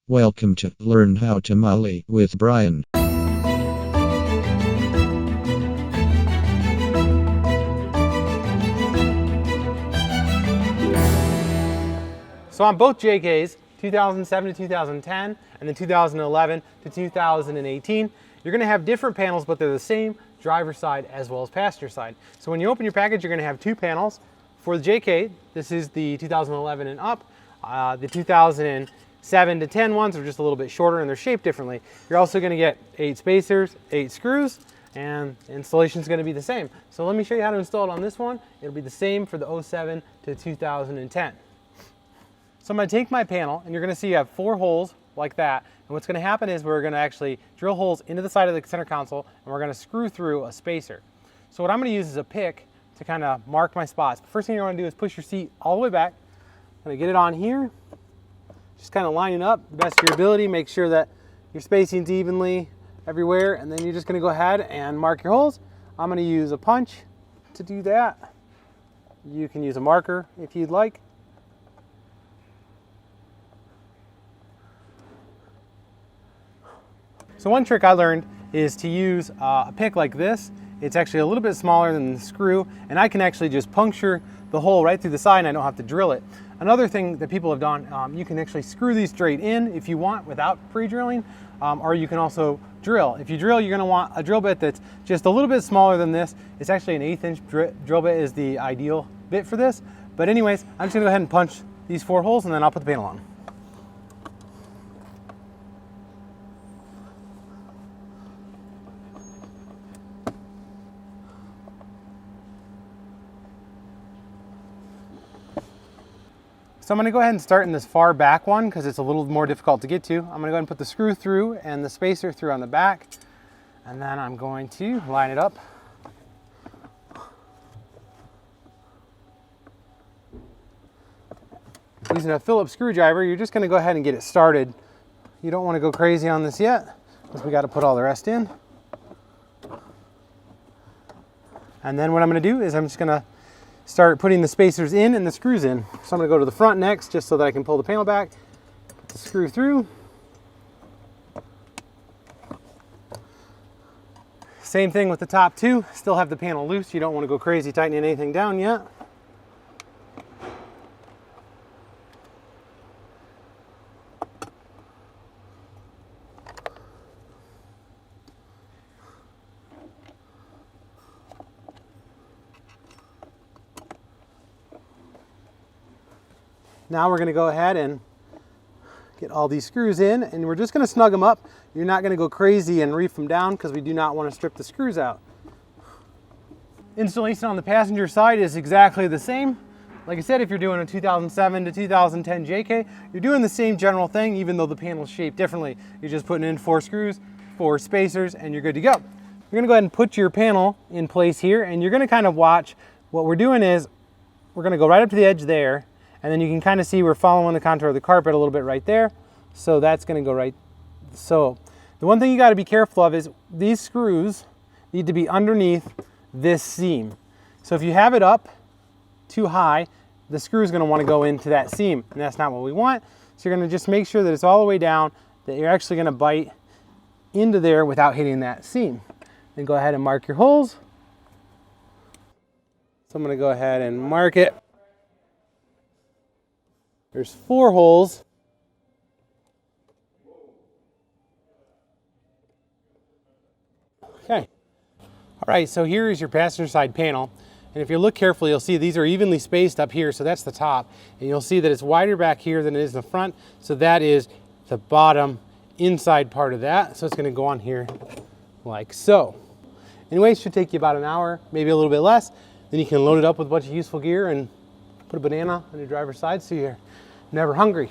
Welcome to Learn How to Molle with Brian. So on both JKs, 2007 to 2010 and then 2011 to 2018, you're going to have different panels, but they're the same driver's side as well as passenger side. So when you open your package, you're going to have two panels. For the JK, this is the 2011 and up. The 2007 to 10 ones are just a little bit shorter and they're shaped differently. You're also going to get 8 spacers, 8 screws, and installation is going to be the same. So let me show you how to install it on this one. It'll be the same for the 07 to 2010. So I'm going to take my panel, and you're going to see I have 4 holes like that. And what's going to happen is we're going to actually drill holes into the side of the center console, and we're going to screw through a spacer. So what I'm going to use is a pick to kind of mark my spots. The first thing you're going to do is push your seat all the way back. I'm going to get it on here. Just kind of line it up the best of your ability. Make sure that your spacing's evenly everywhere, and then you're just going to go ahead and mark your holes. I'm going to use a punch to do that. You can use a marker if you'd like. So one trick I learned is to use a pick like this. It's actually a little bit smaller than the screw, and I can actually just puncture the hole right through the side and I don't have to drill it. Another thing that people have done, you can actually screw these straight in if you want without pre-drilling, or you can also drill. If you drill, you're going to want a drill bit that's just a little bit smaller than this. It's actually an 1/8 inch drill bit is the ideal bit for this. But anyways, I'm just going to go ahead and punch these 4 holes and then I'll put the panel on. So I'm going to go ahead and start in this far back one because it's a little more difficult to get to. I'm going to go ahead and put the screw through and the spacer through on the back, and then I'm going to line it up. Using a Phillips screwdriver, you're just going to go ahead and get it started. You don't want to go crazy on this yet because we got to put all the rest in. And then what I'm going to do is I'm just going to start putting the spacers in and the screws in. So I'm going to go to the front next just so that I can pull the panel back, put the screw through. Same thing with the top 2. Still have the panel loose. You don't want to go crazy tightening anything down yet. Now we're going to go ahead and get all these screws in, and we're just going to snug them up. You're not going to go crazy and reef them down because we do not want to strip the screws out. Installation on the passenger side is exactly the same. Like I said, if you're doing a 2007 to 2010 JK, you're doing the same general thing even though the panel is shaped differently. You're just putting in 4 screws, 4 spacers, and you're good to go. You're going to go ahead and put your panel in place here, and you're going to kind of watch. What we're doing is we're going to go right up to the edge there. And then you can kind of see we're following the contour of the carpet a little bit right there. So that's going to go right. So the one thing you got to be careful of is these screws need to be underneath this seam. So if you have it up too high, the screw is going to want to go into that seam. And that's not what we want. So you're going to just make sure that it's all the way down, that you're actually going to bite into there without hitting that seam. Then go ahead and mark your holes. So I'm going to go ahead and mark it. There's 4 holes. Okay. All right, so here is your passenger side panel. And if you look carefully, you'll see these are evenly spaced up here, so that's the top. And you'll see that it's wider back here than it is in the front. So that is the bottom inside part of that. So it's going to go on here like so. Anyway, it should take you about an hour, maybe a little bit less. Then you can load it up with a bunch of useful gear and put a banana on your driver's side so you're never hungry.